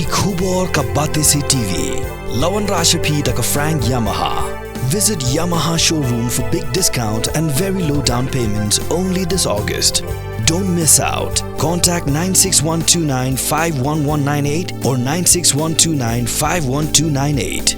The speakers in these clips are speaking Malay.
की खूब और का बातें से टीवी लवन राशि तक Frank Yamaha Visit Yamaha showroom for big discount and very low down payments only this August. Don't miss out. Contact 96129 51198 or 96129 51298.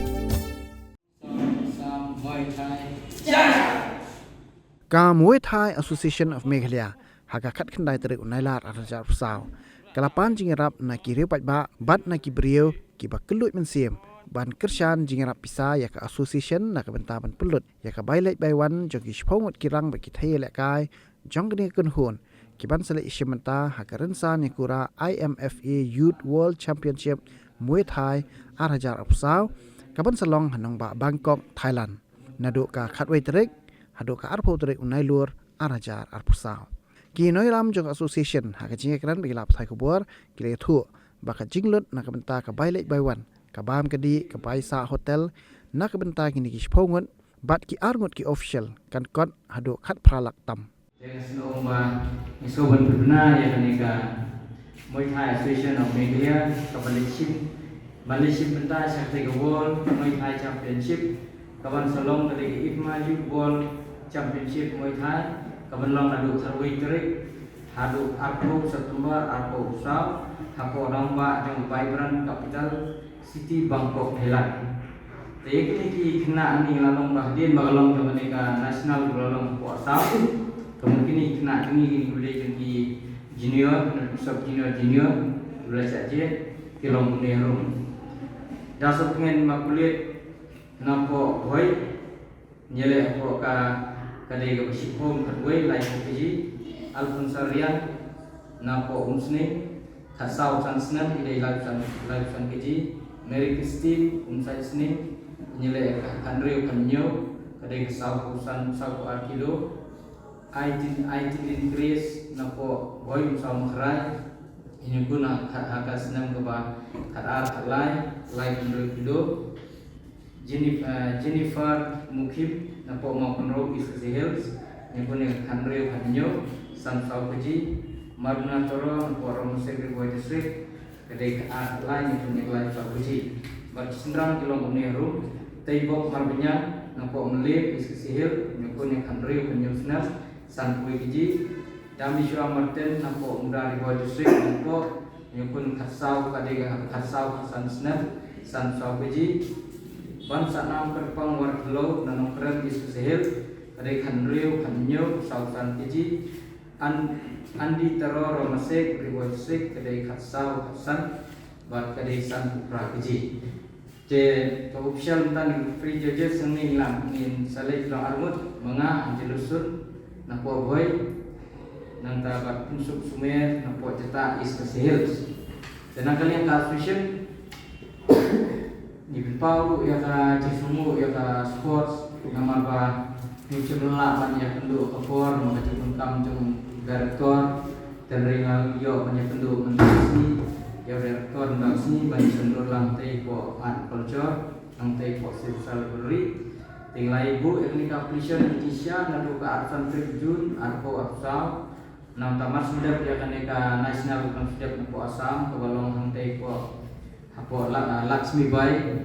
Muay Thai Association of Meghalaya haga khat khandai tarik unailar arajar pusau kalapan jingerap na kireu patba bat na kibrieu ki bakelut mensiem ban kershan jingerap pisa ya ka association na ka bentaban pelut ya ka bailai baiwan jogi shpongot kirang bagi thai lekai jongni kun hun ki ban sele ishimenta haga rensan yakura IMFA Youth World Championship Muay Thai arajar pusau kaban salong hanong ba Bangkok Thailand nadu ka khatwai tarik hadu ka arpo tarik unai lur arajar arpusau ki noiram jong association haga jingekran bagi lap thai kubur ki le thu baka jinglot na ka benta ka bailai baiwan ka bam kadi ka paisa hotel na ka benta kini ki shpongot bat ki arngot ki official kan kot hadu khat pralak tam Senoma isoban berbena ya kanika Muay Thai Association of Meghalaya Malaysia benta sakti World Muay Thai Championship kawan salong dari IFMA Youth World Championship Muay Thai kawan long nadu sarwi terik hadu arpo September arpo usau hapo namba jong vibrant capital city Bangkok Thailand. Jadi kini kena ni lalong bahdin bagalong jong mereka national lalong usau kemungkinan kena ini boleh jadi junior sub junior boleh saja kilong nerum. Dasar pengen makulit nampo boy nyele ko ka kade ka sipom kadway lai ko ji alfonsarian nampo umsne khasau sansnan ide lai san keji Mary Christine umsai sne nyele Andrew Kanyo kade ka sau sau arkilo IT increase nampo boy umsau makrai ini guna hakas nam ke ba kadar lai Andrew kilo Jennifer Mukhim nampo Maukonro East Hills nyepone Hanreo Hanyo San Sauji Maruna Toro nampo Romosek Boy District kedai lain nyepone lain Sauji bak sendrang kilong Neru Taibok Marbenya nampo Melip East Hills nyepone Hanreo Hanyo Snas San Puiji Dami Shua Martin nampo Mudari Boy District nampo nyepone Kasau kadai Kasau San Snas San Sauji Bangsa nam kerpang warglo nanong keren isu sehil kadai Hanreo Hanyo Sausan Kiji Andi Teror Romasek Riwasek kadai Katsau Hasan bat kadai San Pupra Kiji je official tan free judges seni lam in saleh lo armut menga anjelusun napo boy nang tabat unsuk sumer napo cetak isu sehil dan kalian association Ibn Pau ya ka Cisumu ya ka sports nama ba muncul lapan ya penduk kapor mengajak kam jung direktor dan ringal yo banyak penduk menteri ya direktor menteri banyak penduk lantai po art culture lantai po social beri tinggal ibu ini completion Indonesia nadu ka arsan Jun arpo afsal nam tamat sudah ya kan ka national concept po asam ke balong lantai po hapo Laksmi Bai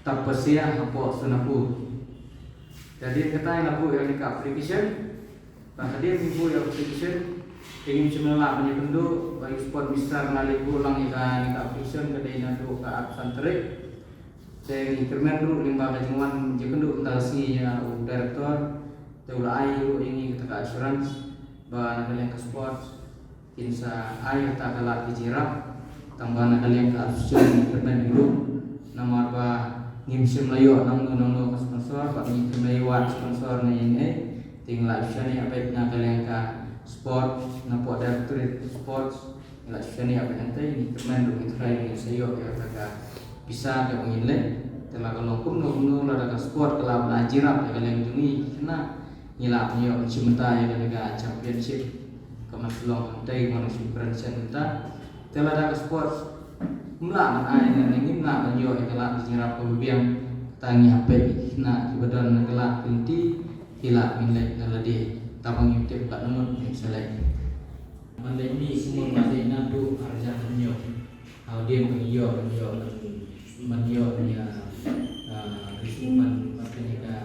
tapasya hapo sunapu jadi kata yang lapu yang dekat application hadir ibu yang application ingin cemela penyependu bagi sport besar ngaliku ulang ikan application kedai nadu ke absen terik saya intermen dulu limbah kajian jependu intasi ya direktor teula ayu ini kita ke assurance bahwa kalian ke sport insa ayu tak kalah dijirap tambahan kalian ke assurance intermen dulu nama apa ngimsim layo nang sponsor pak ngimsim layo sponsor na ini tinggal ni apa na kalian ka sport na po director sports ila ni apa nanti ini teman dulu try ni sayo ya ka bisa ka ngile telah kalau kuno la ka sport kalau belajar kalian jungi kena ngila nyo cimta ya ka championship kamaslong dai mana supersen ta telah ka sport mula ai na ngim na nyo ikala dijirap ko biang tangi hape na ibadan nagala pinti hila minlek naladi tapang yutip kat nomor misalnya mandai ni semua masih nadu arja nyo dia mengiyo ya risipan makanya ka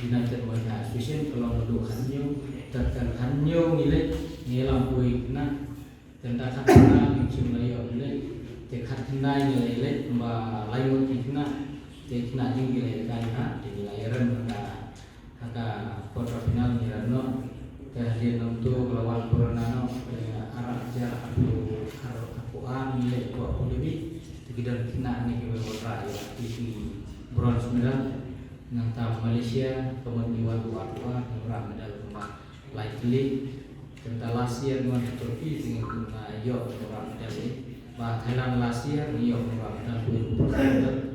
United Moina Association kalau mendu hanyo nilai lampui kena tentang kena mencium layo nilai tekat kena nilai mbak layo kena tekna nilai kaya nilai ren maka quarter final nirano kemudian untuk lawan Coronano arah jarak aku nilai 20 lebih tidak kena ni kebetulan ya di bronze medal nang Malaysia kemudian dua medal emas lightly tentang last year nuan Turki dengan yo medal ini bah Thailand last year yo medal 20%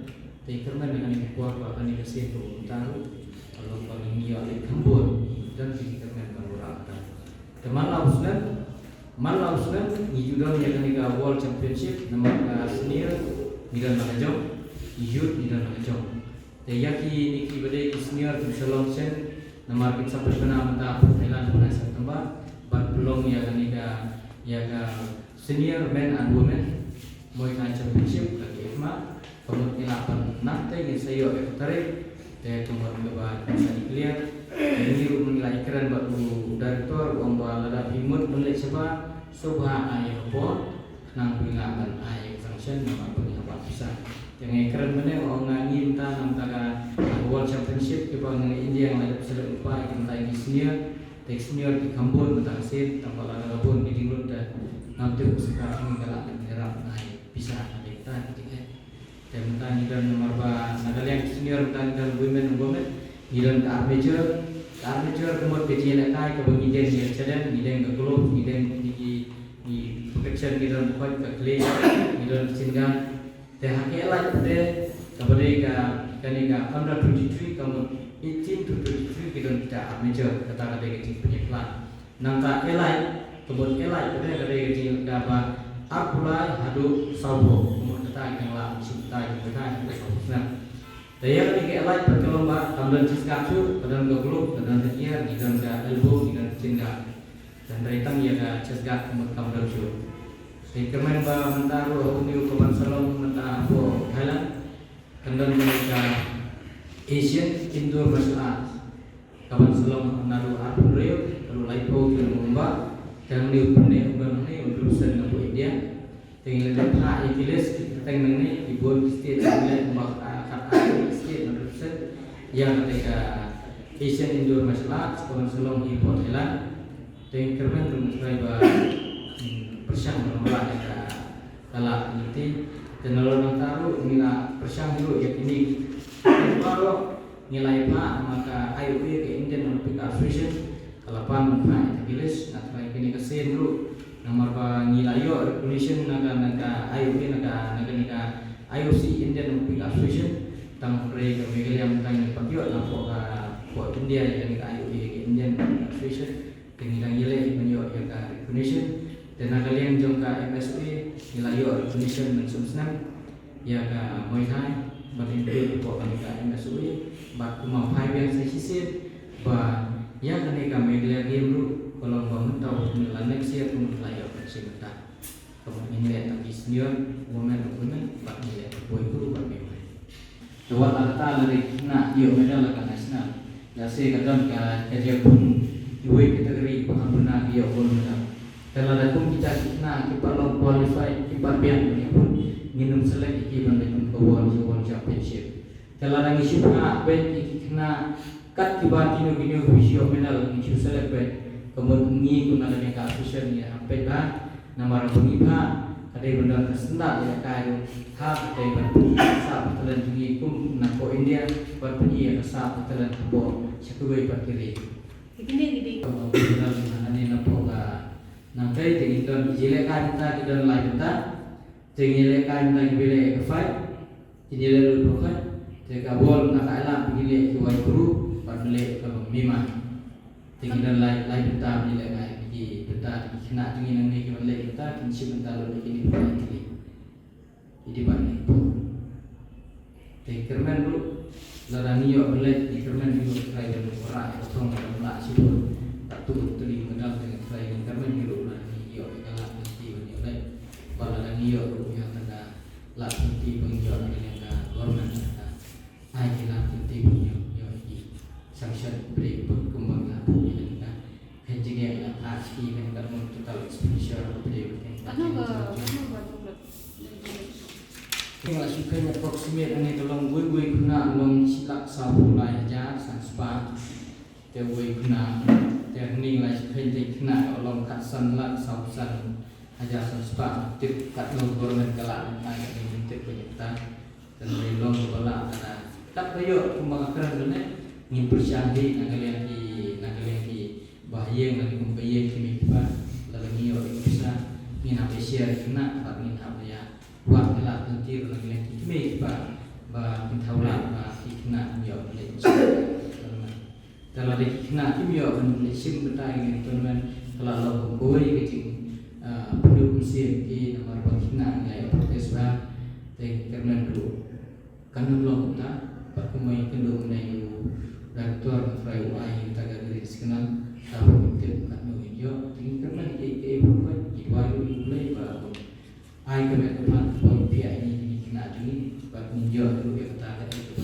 Tekerman dengan kuat akan dikasih taruh kalau paling yo kembun dan Tekerman berapa Malau Sudan ni juga yang World Championship nama senior Midan Makajong, youth Midan Makajong. Yaki niki badai senior Salong Sen nama kita sampai pernah mentah Thailand pernah September, but belum yang senior men and women Muay Thai Championship lagi IFMA, kemudian 8 nanti yang saya tarik, kemudian bisa diklihat. Ini menilai keren batu director omba lada imut menilai sebab sobha ayah kapor nang pingakan ayah function nama penyabat bisa yang keren mana orang ngangin ta nang taga World Championship kita nang India yang ada selek lupa kita ini senior di kampung tentang sit tanpa lada kapun di dinglut dan nanti sekarang galak menyerap ayah bisa ada kita ketika dan tentang dan nomor nagal yang senior tentang women Gidan ke armature kemudian kecil lekai ke bagian dia cadan gidan ke glove gidan di protection gidan buat ke clay gidan singgang teh hakai lah pada kepada kanika under 23 kemudian 18 to 23 gidan kita armature kata kecil penyeklan nangka elai kemudian elai pada kecil apa apulai hadu saubo kemudian kata yang lah cinta kita saubo Daya ketika elai berkelomba tamdan ciskapsu, tamdan gogluk, tamdan tekiar, tamdan ke elbow, tamdan cingga, dan dari tang ia ke cisgak tamdan su. Sekarang ba mentaru uniu kawan salong mentaru Thailand, tamdan mereka Asian Indoor Martial Arts, kawan salong mentaru Arpun Rio, lalu laipo kira mengumba, dan niu pernah ubah ni untuk urusan dengan India, tinggal lepas ikilis kita tengah ni ibu state sambil membak yang ketika Asian Indoor Martial Arts kawan selong import Thailand dan kerana mencari persiang bermula kalau nanti dan lalu taruh nilai persiang dulu ya ini kalau nilai pak maka IOP ke Indian Olympic Association kalau pan pak Inggris nanti kini kesen dulu nomor nilai yo recognition naga IOP naga IOC Indian Olympic Association tang mereka yang tang pakiot lah buat India yang IOP Indian Association dengan nilai menyo yang recognition dan kalian jong ka MSP nilai yo recognition dan semsnam ya ka Muay Thai berinti buat ka MSP bak mau hai yang sisi ba ya kan ka media game lu kalau bangun tahu nilai next year nilai yo sebentar kemudian nilai tadi senior women bak nilai boy guru bak Tuan Alta dari nak yo medal ke nasional. Jasi kadang kerja pun dua kategori pengampunan yo pun medal. Kalau ada pun kita kita long qualify kita pian pun minum select kita pun ke World Championship. Kalau ada isu nak bet kena kat kita tino visio medal isu select bet kemudian ni guna dengan association ya sampai dah nama pengipa ada benda tersendat ya kayu hak dari berpihak dan tinggi kum nako India berpihak ya sah dan bo sekue berkiri. Ini benar ini nako ga nanti dengan jile kan kita dan lain kita jile kan kita bile fight jile lu bukan jika bol nak alam jile kuat guru bile ke mima dengan lain kita jile kan kita kena dengan ni kita lagi kita kinsi bentar lagi ini bukan ini jadi banyak kerman dulu larani yo boleh kerman dulu try dan orang kosong dalam nak sibuk tak tu di medal dengan try kerman dulu larani yo kalau mesti boleh larani iyo rupiah tada la pinti pengjol yang government tada ai kila pinti pengjol yo i sanction beri kembang la tada hejige la aski kan kalau total expenditure beri Tinggal sukai approximate ani tolong gue guna long silak sabulai aja sanspa te gue guna te ning lai sukai te kena long katsan lak sausan aja sanspa tip kat long government kala ai kat bentuk penyerta dan long kala ada tak bayo kembang akran dene ngin persyadi nangalian ki bahaya ngali kumpaya kimi pa lalangi yo bisa ngin apa share kena tak ngin apa ya buat kelak nanti lagi kimi ba pintaula ba kena yo le dalam lagi kena kimi yo ben sim betai ngin teman kalau lo boy kecing pendukung sih di nomor kena ngai protes ba te kerana dulu kan lo kita perkumai kendung nai rektor frai ai taga diri sekenal tahu itu kan yo tinggal kerana buat diwayu mulai ba ai ke mek tempat poin pihak ini kena juni buat ninjo dulu ya kata itu